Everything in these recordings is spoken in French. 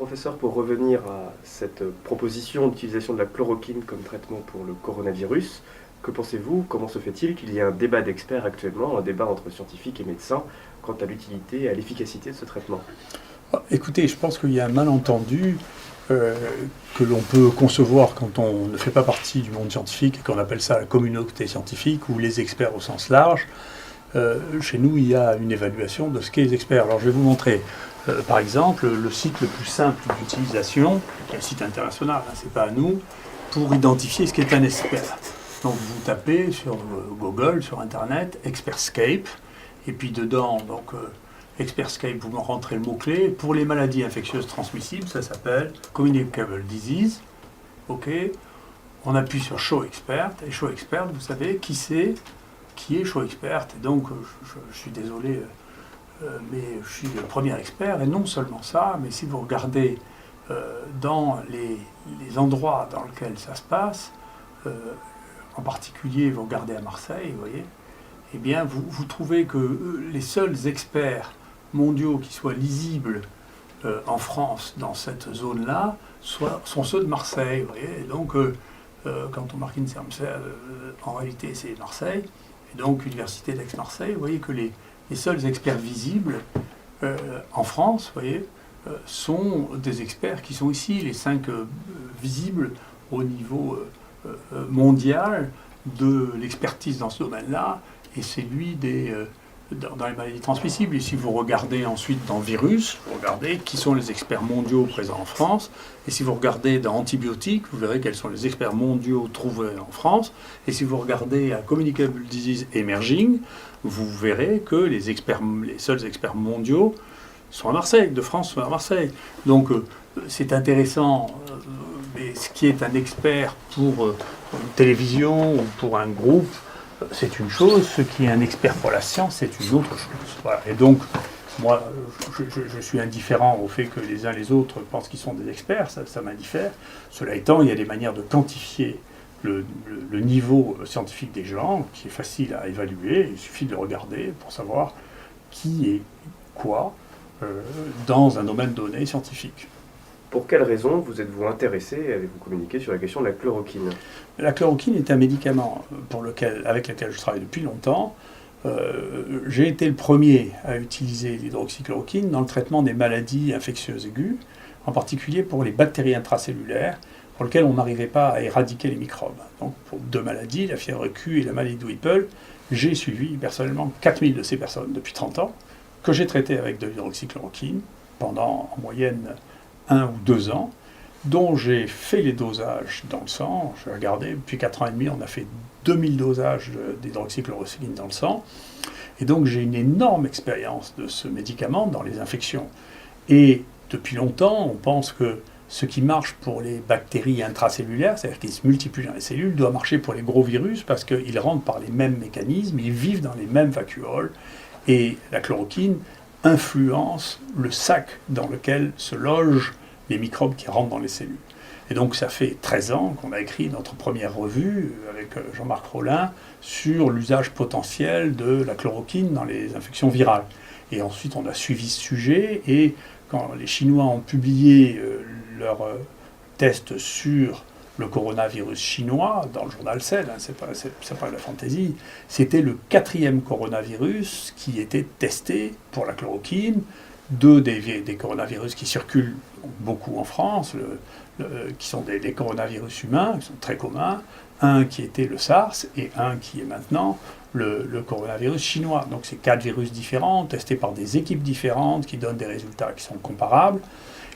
professeur, pour revenir à cette proposition d'utilisation de la chloroquine comme traitement pour le coronavirus, que pensez-vous? Comment se fait-il qu'il y ait un débat d'experts actuellement, un débat entre scientifiques et médecins, quant à l'utilité et à l'efficacité de ce traitement? Écoutez, je pense qu'il y a un malentendu que l'on peut concevoir quand on ne fait pas partie du monde scientifique et qu'on appelle ça la communauté scientifique ou les experts au sens large. Chez nous, il y a une évaluation de ce qu'est les experts. Alors, je vais vous montrer, par exemple, le site le plus simple d'utilisation, qui est un site international, hein, c'est pas à nous, pour identifier ce qu'est un expert. Donc, vous tapez sur Google, sur Internet, Expertscape, et puis dedans, donc, Expertscape, vous rentrez le mot-clé. Pour les maladies infectieuses transmissibles, ça s'appelle Communicable Disease. OK. On appuie sur Show Expert, et Show Expert, vous savez qui c'est, qui est Show Expert. Et donc, je suis désolé, mais je suis le premier expert. Et non seulement ça, mais si vous regardez dans les endroits dans lesquels ça se passe, en particulier, vous regardez à Marseille, vous voyez, eh bien, vous trouvez que les seuls experts mondiaux qui soient lisibles en France dans cette zone-là sont ceux de Marseille. Vous voyez. Et donc, quand on marque INSERM, en réalité, c'est Marseille. Et donc, Université d'Aix-Marseille, vous voyez que les seuls experts visibles en France, vous voyez, sont des experts qui sont ici, les 5 visibles au niveau mondial de l'expertise dans ce domaine-là, et c'est lui dans les maladies transmissibles. Et si vous regardez ensuite dans virus, vous regardez qui sont les experts mondiaux présents en France, et si vous regardez dans antibiotiques, vous verrez quels sont les experts mondiaux trouvés en France, et si vous regardez à Communicable Disease Emerging, vous verrez que les seuls experts mondiaux sont à Marseille, de France sont à Marseille. Donc c'est intéressant, mais ce qui est un expert pour une télévision ou pour un groupe, c'est une chose, ce qui est un expert pour la science, c'est une autre chose. Voilà. Et donc, moi, je suis indifférent au fait que les uns les autres pensent qu'ils sont des experts, ça m'indiffère. Cela étant, il y a des manières de quantifier le niveau scientifique des gens, qui est facile à évaluer, il suffit de le regarder pour savoir qui est quoi dans un domaine donné scientifique. Pour quelles raisons vous êtes-vous intéressé et avez-vous communiqué sur la question de la chloroquine? La chloroquine est un médicament avec lequel je travaille depuis longtemps. J'ai été le premier à utiliser l'hydroxychloroquine dans le traitement des maladies infectieuses aiguës, en particulier pour les bactéries intracellulaires, pour lesquelles on n'arrivait pas à éradiquer les microbes. Donc pour 2 maladies, la fièvre Q et la maladie de Whipple, j'ai suivi personnellement 4000 de ces personnes depuis 30 ans, que j'ai traitées avec de l'hydroxychloroquine pendant en moyenne 1 ou 2 ans, dont j'ai fait les dosages dans le sang. J'ai regardé, depuis 4 ans et demi, on a fait 2000 dosages d'hydroxychloroquine dans le sang. Et donc j'ai une énorme expérience de ce médicament dans les infections. Et depuis longtemps, on pense que ce qui marche pour les bactéries intracellulaires, c'est-à-dire qu'ils se multiplient dans les cellules, doit marcher pour les gros virus parce qu'ils rentrent par les mêmes mécanismes, ils vivent dans les mêmes vacuoles. Et la chloroquine influence le sac dans lequel se logent les microbes qui rentrent dans les cellules. Et donc ça fait 13 ans qu'on a écrit notre première revue avec Jean-Marc Rollin sur l'usage potentiel de la chloroquine dans les infections virales. Et ensuite on a suivi ce sujet, et quand les Chinois ont publié leurs tests sur le coronavirus chinois dans le journal Cell, hein, c'est pas de la fantaisie, c'était le 4e coronavirus qui était testé pour la chloroquine, 2 des coronavirus qui circulent beaucoup en France, qui sont des coronavirus humains, qui sont très communs, un qui était le SARS et un qui est maintenant le coronavirus chinois. Donc c'est 4 virus différents, testés par des équipes différentes, qui donnent des résultats qui sont comparables.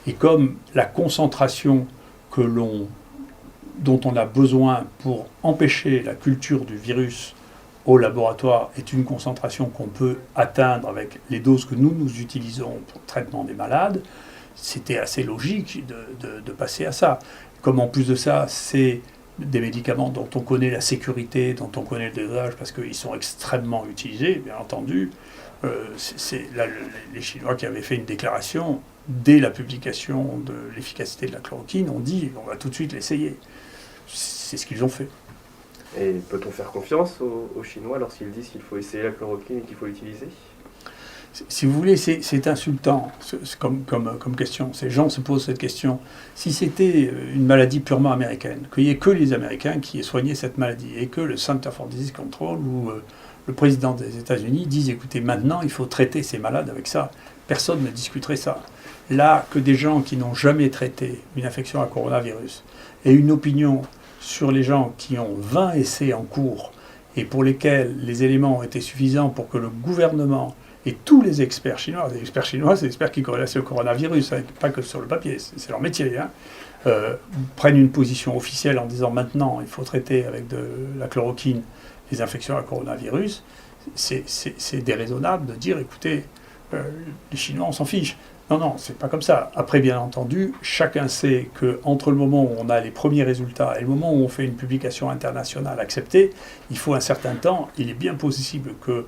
Et comme la concentration dont on a besoin pour empêcher la culture du virus au laboratoire est une concentration qu'on peut atteindre avec les doses que nous utilisons pour le traitement des malades, c'était assez logique de passer à ça. Comme en plus de ça, c'est des médicaments dont on connaît la sécurité, dont on connaît le dosage, parce qu'ils sont extrêmement utilisés, bien entendu. Les Chinois qui avaient fait une déclaration, dès la publication de l'efficacité de la chloroquine, ont dit on va tout de suite l'essayer. C'est ce qu'ils ont fait. Et peut-on faire confiance aux Chinois lorsqu'ils disent qu'il faut essayer la chloroquine et qu'il faut l'utiliser? Si vous voulez, c'est insultant comme question. Ces gens se posent cette question. Si c'était une maladie purement américaine, qu'il n'y ait que les Américains qui aient soigné cette maladie, et que le Center for Disease Control ou le président des États-Unis disent, écoutez, maintenant il faut traiter ces malades avec ça, personne ne discuterait ça. Là, que des gens qui n'ont jamais traité une infection à coronavirus aient une opinion sur les gens qui ont 20 essais en cours et pour lesquels les éléments ont été suffisants pour que le gouvernement et tous les experts chinois, c'est des experts qui connaissent le coronavirus, hein, pas que sur le papier, c'est leur métier, hein, prennent une position officielle en disant maintenant il faut traiter avec de la chloroquine les infections à coronavirus, c'est déraisonnable de dire écoutez, les Chinois on s'en fiche. Non, non, c'est pas comme ça. Après, bien entendu, chacun sait qu'entre le moment où on a les premiers résultats et le moment où on fait une publication internationale acceptée, il faut un certain temps. Il est bien possible que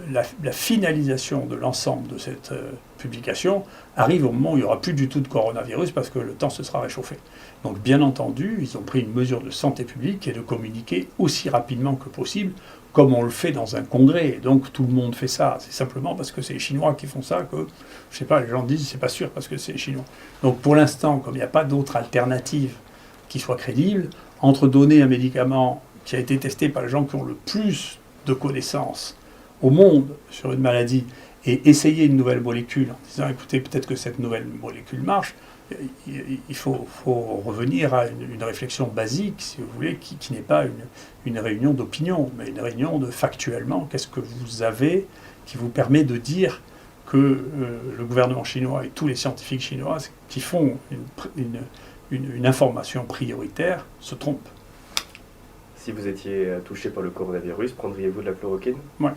la finalisation de l'ensemble de cette publication arrive au moment où il n'y aura plus du tout de coronavirus parce que le temps se sera réchauffé. Donc bien entendu, ils ont pris une mesure de santé publique qui est de communiquer aussi rapidement que possible, comme on le fait dans un congrès. Donc tout le monde fait ça. C'est simplement parce que c'est les Chinois qui font ça que, je ne sais pas, les gens disent c'est pas sûr parce que c'est les Chinois. Donc pour l'instant, comme il n'y a pas d'autre alternative qui soit crédible, entre donner un médicament qui a été testé par les gens qui ont le plus de connaissances au monde sur une maladie et essayer une nouvelle molécule en disant écoutez peut-être que cette nouvelle molécule marche, il faut revenir à une réflexion basique, si vous voulez, qui n'est pas une réunion d'opinion, mais une réunion de factuellement qu'est-ce que vous avez qui vous permet de dire que le gouvernement chinois et tous les scientifiques chinois qui font une information prioritaire se trompent. Si vous étiez touché par le coronavirus, prendriez-vous de la chloroquine ? Ouais.